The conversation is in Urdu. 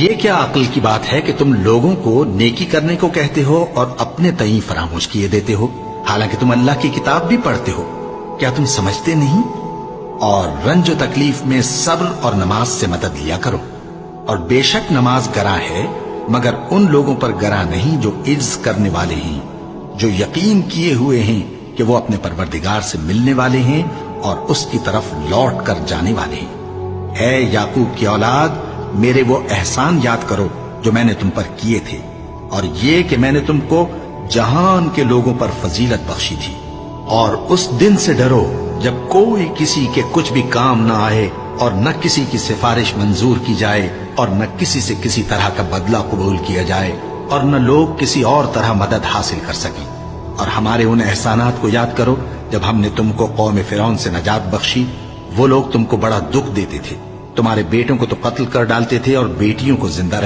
یہ کیا عقل کی بات ہے کہ تم لوگوں کو نیکی کرنے کو کہتے ہو اور اپنے تئیں فراموش کیے دیتے ہو، حالانکہ تم اللہ کی کتاب بھی پڑھتے ہو؟ کیا تم سمجھتے نہیں؟ اور رنج و تکلیف میں صبر اور نماز سے مدد لیا کرو، اور بے شک نماز گراں ہے مگر ان لوگوں پر گراں نہیں جو عجز کرنے والے ہیں، جو یقین کیے ہوئے ہیں کہ وہ اپنے پروردگار سے ملنے والے ہیں اور اس کی طرف لوٹ کر جانے والے ہیں۔ اے یعقوب کی اولاد، میرے وہ احسان یاد کرو جو میں نے تم پر کیے تھے، اور یہ کہ میں نے تم کو جہان کے لوگوں پر فضیلت بخشی تھی۔ اور اس دن سے ڈرو جب کوئی کسی کے کچھ بھی کام نہ آئے، اور نہ کسی کی سفارش منظور کی جائے، اور نہ کسی سے کسی طرح کا بدلہ قبول کیا جائے، اور نہ لوگ کسی اور طرح مدد حاصل کر سکیں۔ اور ہمارے ان احسانات کو یاد کرو جب ہم نے تم کو قوم فرعون سے نجات بخشی۔ وہ لوگ تم کو بڑا دکھ دیتے تھے، تمہارے بیٹوں کو تو قتل کر ڈالتے تھے اور بیٹیوں کو زندہ